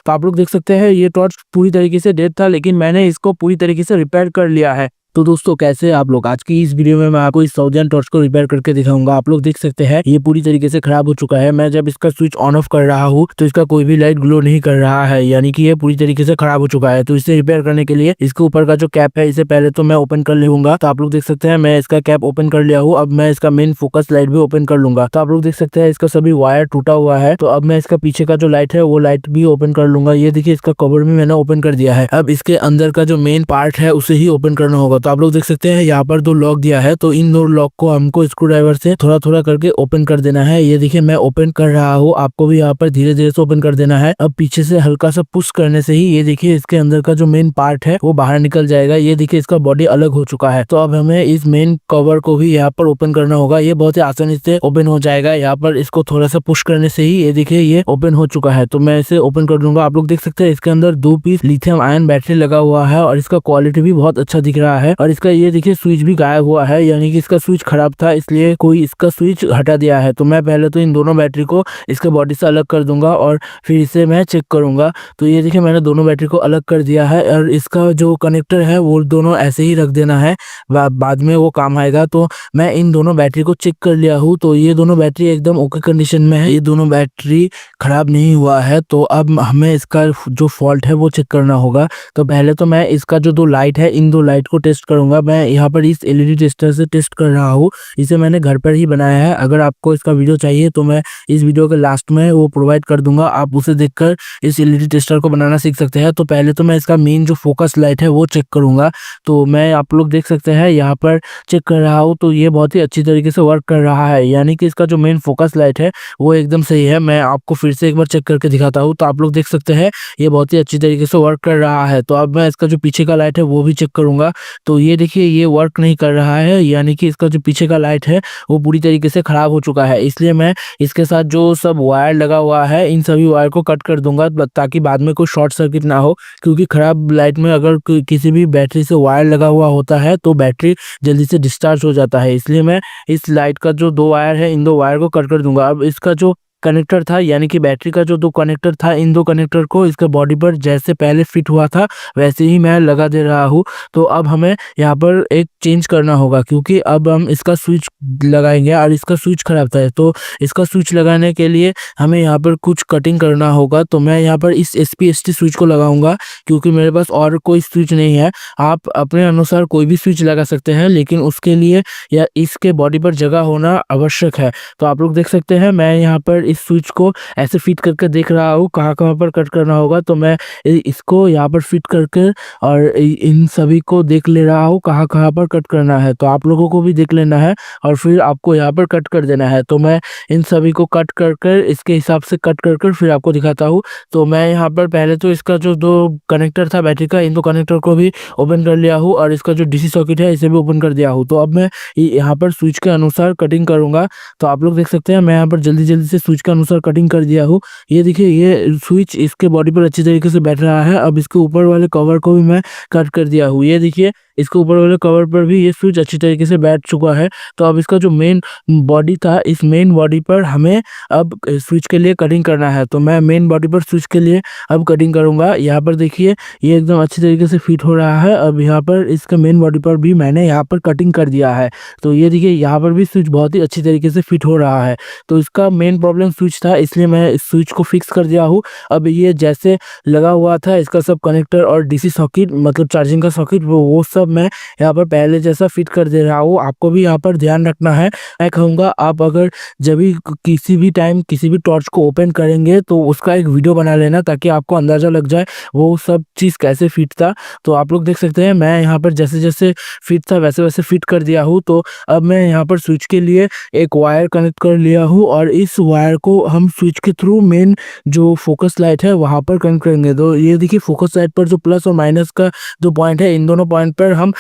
तो आप लोग देख सकते हैं ये टॉर्च पूरी तरीके से डेड था, लेकिन मैंने इसको पूरी तरीके से रिपेयर कर लिया है। तो दोस्तों कैसे हैं आप लोग? आज की इस वीडियो में मैं आपको इस साउदियन टॉर्च को रिपेयर करके दिखाऊंगा। आप लोग देख सकते हैं ये पूरी तरीके से खराब हो चुका है। मैं जब इसका स्विच ऑन ऑफ कर रहा हूँ तो इसका कोई भी लाइट ग्लो नहीं कर रहा है, यानी कि ये पूरी तरीके से खराब हो चुका है। तो इसे रिपेयर करने के लिए इसके ऊपर का जो कैप है इसे पहले तो मैं ओपन कर लूंगा। तो आप लोग देख सकते हैं मैं इसका कैप ओपन कर लिया हूँ। अब मैं इसका मेन फोकस लाइट भी ओपन कर लूंगा। तो आप लोग देख सकते हैं इसका सभी वायर टूटा हुआ है। तो अब मैं इसका पीछे का जो लाइट है वो लाइट भी ओपन कर लूंगा। ये देखिए इसका कवर भी मैंने ओपन कर दिया है। अब इसके अंदर का जो मेन पार्ट है उसे ही ओपन करना होगा। तो आप लोग देख सकते हैं यहाँ पर दो लॉक दिया है, तो इन दो लॉक को हमको स्क्रू ड्राइवर से थोड़ा थोड़ा करके ओपन कर देना है। ये देखिए मैं ओपन कर रहा हूँ, आपको भी यहाँ पर धीरे धीरे से ओपन कर देना है। अब पीछे से हल्का सा पुश करने से ही ये देखिए इसके अंदर का जो मेन पार्ट है वो बाहर निकल जाएगा। ये देखिए इसका बॉडी अलग हो चुका है। तो अब हमें इस मेन कवर को भी यहाँ पर ओपन करना होगा। ये बहुत ही आसानी से ओपन हो जाएगा। यहाँ पर इसको थोड़ा सा पुश करने से ही ये देखिए ये ओपन हो चुका है। तो मैं इसे ओपन कर दूंगा। आप लोग देख सकते हैं इसके अंदर 2 पीस लिथियम आयन बैटरी लगा हुआ है और इसका क्वालिटी भी बहुत अच्छा दिख रहा है। और इसका ये देखिए स्विच भी गायब हुआ है, यानी कि इसका स्विच खराब था इसलिए कोई इसका स्विच हटा दिया है। तो मैं पहले तो इन दोनों बैटरी को इसके बॉडी से अलग कर दूंगा और फिर इसे मैं चेक करूंगा। तो ये देखिए मैंने दोनों बैटरी को अलग कर दिया है और इसका जो कनेक्टर है वो दोनों ऐसे ही रख देना है, बाद में वो काम आएगा। तो मैं इन दोनों बैटरी को चेक कर लिया हूँ। तो ये दोनों बैटरी एकदम ओके कंडीशन में है, ये दोनों बैटरी खराब नहीं हुआ है। तो अब हमें इसका जो फॉल्ट है वो चेक करना होगा। तो पहले तो मैं इसका जो 2 लाइट है इन 2 लाइट को टेस्ट करूंगा। मैं यहाँ पर इस एलईडी टेस्टर से टेस्ट कर रहा हूँ। इसे मैंने घर पर ही बनाया है। अगर आपको इसका वीडियो चाहिए तो मैं इस वीडियो के लास्ट में वो प्रोवाइड कर दूंगा, आप उसे देखकर इस एलईडी टेस्टर को बनाना सीख सकते हैं। तो पहले तो मैं इसका मेन जो फोकस लाइट है वो चेक करूंगा। तो मैं आप लोग देख सकते हैं यहाँ पर चेक कर रहा हूँ। तो ये बहुत ही अच्छी तरीके से वर्क कर रहा है, यानी कि इसका जो मेन फोकस लाइट है वो एकदम सही है। मैं आपको फिर से एक बार चेक करके दिखाता हूँ। तो आप लोग देख सकते हैं ये बहुत ही अच्छी तरीके से वर्क कर रहा है। तो अब मैं इसका जो पीछे का लाइट है वो भी चेक करूंगा। तो ये देखिए ये वर्क नहीं कर रहा है, यानी कि इसका जो पीछे का लाइट है वो पूरी तरीके से खराब हो चुका है। इसलिए मैं इसके साथ जो सब वायर लगा हुआ है इन सभी वायर को कट कर दूंगा ताकि बाद में कोई शॉर्ट सर्किट ना हो, क्योंकि खराब लाइट में अगर किसी भी बैटरी से वायर लगा हुआ होता है तो बैटरी जल्दी से डिस्चार्ज हो जाता है। इसलिए मैं इस लाइट का जो 2 वायर है इन 2 वायर को कट कर दूंगा। अब इसका जो कनेक्टर था, यानी कि बैटरी का जो 2 कनेक्टर था, इन 2 कनेक्टर को इसके बॉडी पर जैसे पहले फिट हुआ था वैसे ही मैं लगा दे रहा हूँ। तो अब हमें यहाँ पर एक चेंज करना होगा, क्योंकि अब हम इसका स्विच लगाएंगे और इसका स्विच खराब था। तो इसका स्विच लगाने के लिए हमें यहाँ पर कुछ कटिंग करना होगा। तो मैं यहाँ पर इस SPST स्विच को लगाऊंगा, क्योंकि मेरे पास और कोई स्विच नहीं है। आप अपने अनुसार कोई भी स्विच लगा सकते हैं, लेकिन उसके लिए या इसके बॉडी पर जगह होना आवश्यक है। तो आप लोग देख सकते हैं मैं यहाँ पर इस स्विच को ऐसे फिट करके देख रहा हूँ कहाँ कहाँ पर कट करना होगा। तो मैं इसको यहाँ पर फिट करके और इन सभी को देख ले रहा हूँ कहाँ कहाँ पर कट करना है। तो आप लोगों को भी देख लेना है और फिर आपको यहाँ पर कट कर देना है। तो मैं इन सभी को कट कर कर इसके हिसाब से कट कर कर फिर आपको दिखाता हूँ। तो मैं यहाँ पर पहले तो इसका जो 2 कनेक्टर था बैटरी का, इन 2 कनेक्टर को भी ओपन कर लिया हूँ और इसका जो DC सॉकेट है इसे भी ओपन कर दिया हूँ। तो अब मैं यहाँ पर स्विच के अनुसार कटिंग करूंगा। तो आप लोग देख सकते हैं मैं यहाँ पर जल्दी जल्दी से स्विच के अनुसार कटिंग कर दिया हूँ। ये देखिए ये स्विच इसके बॉडी पर अच्छी तरीके से बैठ रहा है। अब इसके ऊपर वाले कवर को भी मैं कट कर दिया हूँ। ये देखिए इसके ऊपर वाले कवर पर भी ये स्विच अच्छी तरीके से बैठ चुका है। तो अब इसका जो मेन बॉडी था, इस मेन बॉडी पर हमें अब स्विच के लिए कटिंग करना है। तो मैं मेन बॉडी पर स्विच के लिए अब कटिंग करूंगा। यहाँ पर देखिए ये एकदम अच्छी तरीके से फिट हो रहा है। अब यहाँ पर इसके मेन बॉडी पर भी मैंने यहाँ पर कटिंग कर दिया है। तो ये देखिए यहाँ पर भी स्विच बहुत ही अच्छी तरीके से फिट हो रहा है। तो इसका मेन प्रॉब्लम स्विच था, इसलिए मैं इस स्विच को फिक्स कर दिया हूँ। अब ये जैसे लगा हुआ था इसका सब कनेक्टर और DC सॉकेट मतलब चार्जिंग का सॉकेट वो सब मैं यहाँ पर पहले जैसा फिट कर दे रहा हूँ। आपको भी यहाँ पर ध्यान रखना है। मैं कहूँगा आप अगर जब भी किसी भी टाइम किसी भी टॉर्च को ओपन करेंगे तो उसका एक वीडियो बना लेना, ताकि आपको अंदाजा लग जाए वो सब चीज़ कैसे फिट था। तो आप लोग देख सकते हैं मैं यहाँ पर जैसे जैसे फिट था वैसे वैसे फिट कर दिया हूँ। तो अब मैं यहाँ पर स्विच के लिए एक वायर कनेक्ट कर लिया हूँ और इस वायर को हम स्विच के थ्रू मेन जो फोकस लाइट है वहाँ पर कनेक्ट करेंगे। तो ये देखिए फोकस लाइट पर जो प्लस और माइनस का जो पॉइंट है इन दोनों पॉइंट पर पर हम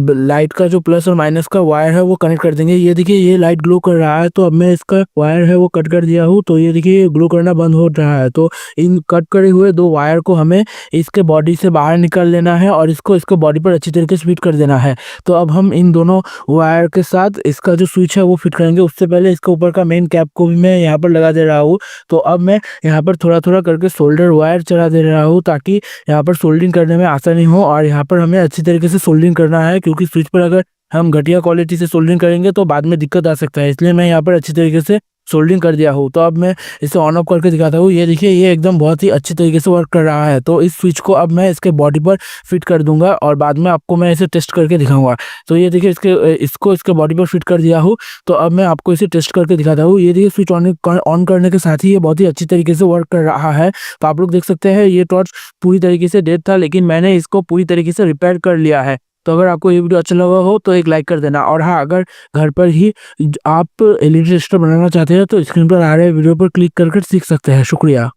लाइट का जो प्लस और माइनस का वायर है वो कनेक्ट कर देंगे। ये देखिए ये लाइट ग्लो कर रहा है, तो अब मैं इसका वायर है वो कट कर दिया हूँ, तो ये देखिए ग्लो करना बंद हो रहा है। तो इन कट करे हुए 2 वायर को हमें इसके बॉडी से बाहर निकाल लेना है और इसको इसके बॉडी पर अच्छी तरीके से फिट कर देना है। तो अब हम इन दोनों वायर के साथ इसका जो स्विच है वो फिट करेंगे। उससे पहले इसके ऊपर का मेन कैप को भी मैं यहाँ पर लगा दे रहा हूँ। तो अब मैं यहाँ पर थोड़ा-थोड़ा करके सोल्डर वायर चला दे रहा हूँ, ताकि यहाँ पर सोल्डरिंग करने में आसानी हो। और यहाँ पर हमें अच्छी तरीके से सोल्डरिंग करना है, क्योंकि स्विच पर अगर हम घटिया क्वालिटी से सोल्डरिंग करेंगे तो बाद में दिक्कत आ सकता है। इसलिए मैं यहाँ पर अच्छी तरीके से सोल्डरिंग कर दिया हूँ। तो अब मैं इसे ऑन ऑफ करके दिखाता हूँ। ये देखिए ये एकदम बहुत ही अच्छी तरीके से वर्क कर रहा है। तो इस स्विच को अब मैं इसके बॉडी पर फिट कर दूंगा और बाद में आपको मैं इसे टेस्ट करके दिखाऊंगा। तो ये देखिए इसको इसके बॉडी पर फिट कर दिया हूँ। तो अब मैं आपको इसे टेस्ट करके दिखाता हूँ। ये देखिए स्विच ऑन करने के साथ ही ये बहुत ही अच्छी तरीके से वर्क कर रहा है। तो आप लोग देख सकते हैं ये टॉर्च पूरी तरीके से डेड था, लेकिन मैंने इसको पूरी तरीके से रिपेयर कर लिया है। तो अगर आपको ये वीडियो अच्छा लगा हो तो एक लाइक कर देना। और हाँ, अगर घर पर ही आप एलईडी रजिस्टर बनाना चाहते हैं तो स्क्रीन पर आ रहे वीडियो पर क्लिक करके सीख सकते हैं। शुक्रिया।